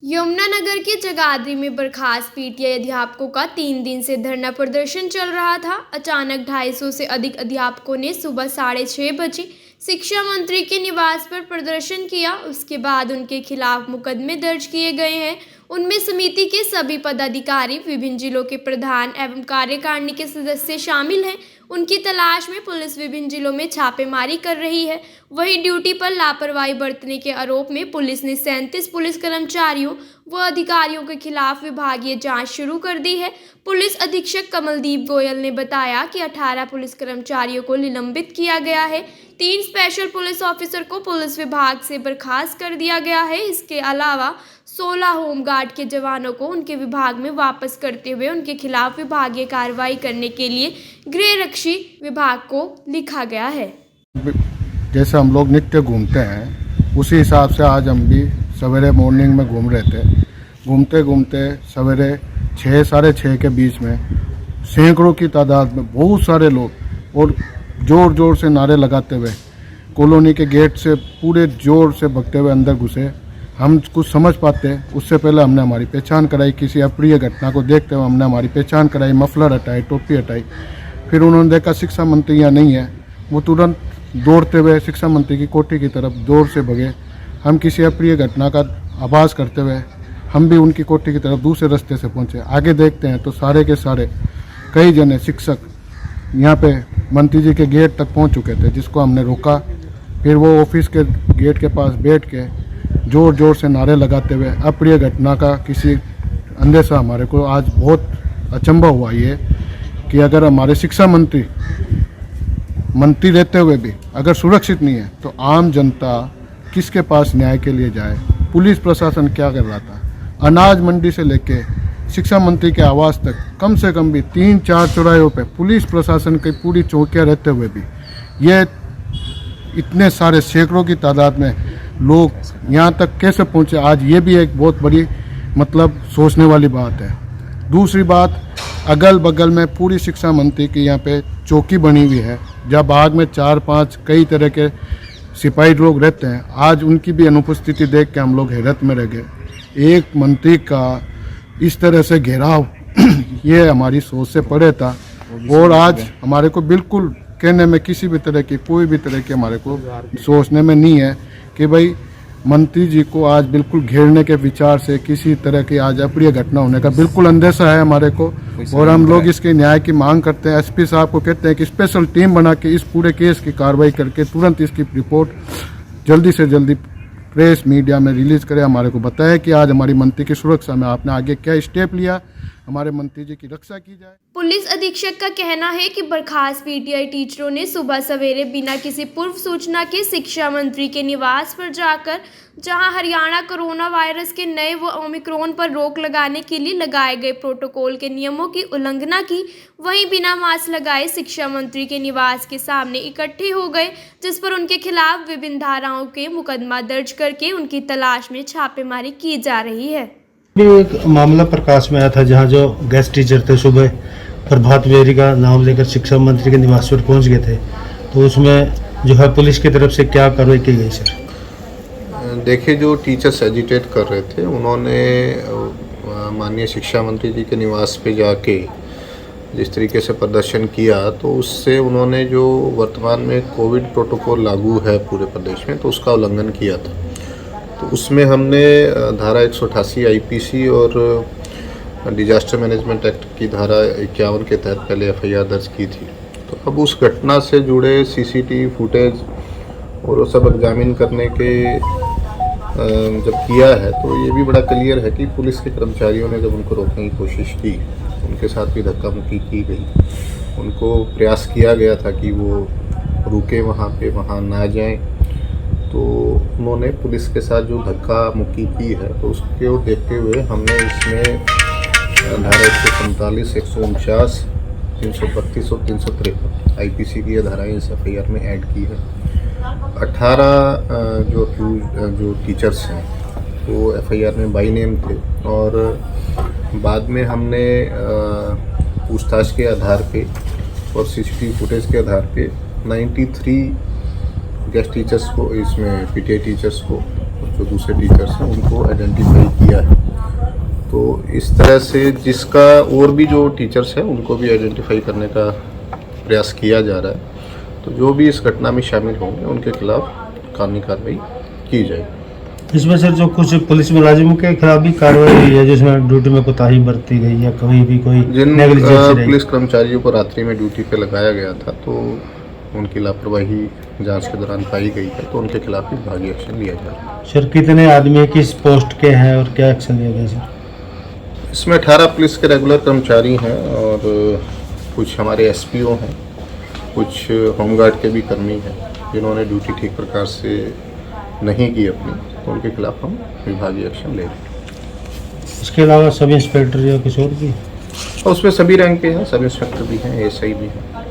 यमुनानगर के जगाधरी में बर्खास्त पीटीआई अध्यापकों का 3 दिन से धरना प्रदर्शन चल रहा था। अचानक 250 से अधिक अध्यापकों ने सुबह 6:30 बजे शिक्षा मंत्री के निवास पर प्रदर्शन किया। उसके बाद उनके खिलाफ मुकदमे दर्ज किए गए हैं। उनमें समिति के सभी पदाधिकारी, विभिन्न जिलों के प्रधान एवं कार्यकारिणी के सदस्य शामिल हैं। उनकी तलाश में पुलिस विभिन्न जिलों में छापेमारी कर रही है। वहीं ड्यूटी पर लापरवाही बरतने के आरोप में पुलिस ने 37 पुलिस कर्मचारियों व अधिकारियों के खिलाफ विभागीय जांच शुरू कर दी है। पुलिस अधीक्षक कमलदीप गोयल ने बताया कि 18 पुलिस कर्मचारियों को निलंबित किया गया है। 3 स्पेशल पुलिस ऑफिसर को पुलिस विभाग से बर्खास्त कर दिया गया है। इसके अलावा 16 होमगार्ड के जवानों को उनके विभाग में वापस करते हुए उनके खिलाफ विभागीय कार्रवाई करने के लिए गृह रक्षी विभाग को लिखा गया है। जैसे हम लोग नित्य घूमते हैं उसी हिसाब से आज हम भी सवेरे मॉर्निंग में घूम रहे थे। घूमते घूमते सवेरे 6 साढ़े 6 के बीच में सैकड़ों की तादाद में बहुत सारे लोग और ज़ोर ज़ोर से नारे लगाते हुए कॉलोनी के गेट से पूरे ज़ोर से भगते हुए अंदर घुसे। हम कुछ समझ पाते उससे पहले हमने हमारी पहचान कराई। किसी अप्रिय घटना को देखते हुए हमने हमारी पहचान कराई, मफलर हटाई, टोपी हटाई। फिर उन्होंने देखा शिक्षा मंत्री यहाँ नहीं है। वो तुरंत दौड़ते हुए शिक्षा मंत्री की कोठी की तरफ जोर से भगे। हम किसी अप्रिय घटना का आभास करते हुए हम भी उनकी कोठी की तरफ दूसरे रास्ते से पहुंचे। आगे देखते हैं तो सारे के सारे कई जने शिक्षक यहाँ पे मंत्री जी के गेट तक पहुंच चुके थे, जिसको हमने रोका। फिर वो ऑफिस के गेट के पास बैठ के ज़ोर ज़ोर से नारे लगाते हुए अप्रिय घटना का किसी अंदेशा हमारे को आज बहुत अचंभा हुआ ये कि अगर हमारे शिक्षा मंत्री रहते हुए भी अगर सुरक्षित नहीं है तो आम जनता किसके पास न्याय के लिए जाए। पुलिस प्रशासन क्या कर रहा था? अनाज मंडी से लेके शिक्षा मंत्री के आवास तक कम से कम भी 3-4 चौराहों पे पुलिस प्रशासन की पूरी चौकियां रहते हुए भी ये इतने सारे सैकड़ों की तादाद में लोग यहाँ तक कैसे पहुँचे, आज ये भी एक बहुत बड़ी सोचने वाली बात है। दूसरी बात, अगल बगल में पूरी शिक्षा मंत्री की यहाँ पे चौकी बनी हुई है, जहाँ बाग में 4-5 कई तरह के सिपाही लोग रहते हैं। आज उनकी भी अनुपस्थिति देख के हम लोग हैरत में रह गए। एक मंत्री का इस तरह से घेराव ये हमारी सोच से परे था और आज हमारे को बिल्कुल कहने में किसी भी तरह की कोई भी तरह की हमारे को सोचने में नहीं है कि भाई मंत्री जी को आज बिल्कुल घेरने के विचार से किसी तरह की आज अप्रिय घटना होने का बिल्कुल अंदेशा है हमारे को। और हम लोग इसके न्याय की मांग करते हैं। एसपी साहब को कहते हैं कि स्पेशल टीम बना के इस पूरे केस की कार्रवाई करके तुरंत इसकी रिपोर्ट जल्दी से जल्दी प्रेस मीडिया में रिलीज करें। हमारे को बताया कि आज हमारी मंत्री की सुरक्षा में आपने आगे क्या स्टेप लिया, हमारे मंत्री जी की रक्षा की जाए। पुलिस अधीक्षक का कहना है कि बर्खास्त पीटीआई टीचरों ने सुबह सवेरे बिना किसी पूर्व सूचना के शिक्षा मंत्री के निवास पर जाकर जहां हरियाणा कोरोना वायरस के नए व ओमिक्रॉन पर रोक लगाने के लिए लगाए गए प्रोटोकॉल के नियमों की उल्लंघना की, वहीं बिना मास्क लगाए शिक्षा मंत्री के निवास के सामने इकट्ठे हो गए, जिस पर उनके खिलाफ विभिन्न धाराओं के मुकदमा दर्ज करके उनकी तलाश में छापेमारी की जा रही है। एक मामला प्रकाश में आया था जहां जो गेस्ट टीचर थे सुबह प्रभात बेरी का नाम लेकर शिक्षा मंत्री के निवास पर पहुंच गए थे, तो उसमें जो है पुलिस की तरफ से क्या कार्रवाई की गई सर? देखिए, जो टीचर्स एजिटेट कर रहे थे उन्होंने माननीय शिक्षा मंत्री जी के निवास पे जाके जिस तरीके से प्रदर्शन किया, तो उससे उन्होंने जो वर्तमान में कोविड प्रोटोकॉल लागू है पूरे प्रदेश में, तो उसका उल्लंघन किया था। तो उसमें हमने धारा 188 आईपीसी और डिजास्टर मैनेजमेंट एक्ट की धारा 51 के तहत पहले एफआईआर दर्ज की थी। तो अब उस घटना से जुड़े सीसीटीवी फुटेज और वो सब एग्जामिन करने के जब किया है, तो ये भी बड़ा क्लियर है कि पुलिस के कर्मचारियों ने जब उनको रोकने की कोशिश की, उनके साथ भी धक्का मुक्की की गई। उनको प्रयास किया गया था कि वो रुके वहाँ ना जाएं, तो उन्होंने पुलिस के साथ जो धक्का मुक्की की है, तो उसके ओर देखते हुए हमने इसमें धारा 147, 149, 332 और 353 आईपीसी की धाराएँ इस एफआईआर में ऐड की है। 18 जो टीचर्स हैं वो एफआईआर में बाई नेम थे और बाद में हमने पूछताछ के आधार पे और सीसीटीवी फुटेज के आधार पे 93 गेस्ट टीचर्स को, इसमें पीटीआई टीचर्स को और जो दूसरे टीचर्स हैं उनको आइडेंटिफाई किया है। तो इस तरह से जिसका और भी जो टीचर्स हैं उनको भी आइडेंटिफाई करने का प्रयास किया जा रहा है। तो जो भी इस घटना में शामिल होंगे उनके खिलाफ कानूनी कार्रवाई की जाएगी। इसमें सर जो कुछ पुलिस मुलाजिमों के खिलाफ भी कार्रवाई हुई है जिसमें ड्यूटी में कोताही बरती गई या कभी भी कोई जिन नेग्लिजेंस रही? पुलिस कर्मचारियों को रात्रि में ड्यूटी पे लगाया गया था तो उनकी लापरवाही जांच के दौरान पाई गई है, तो उनके खिलाफ भी विभागीय एक्शन लिया जा रहा है। सर कितने आदमी किस पोस्ट के हैं और क्या एक्शन लिया गया सर? इसमें 18 पुलिस के रेगुलर कर्मचारी हैं और कुछ हमारे एसपीओ हैं, कुछ होमगार्ड के भी कर्मी हैं जिन्होंने ड्यूटी ठीक प्रकार से नहीं की अपनी, तो उनके खिलाफ हम विभागीय एक्शन ले रहे हैं। इसके अलावा सब इंस्पेक्टर या कुछ और भी? और उसमें सभी रैंक के हैं, सब इंस्पेक्टर भी हैं, एएसआई भी हैं।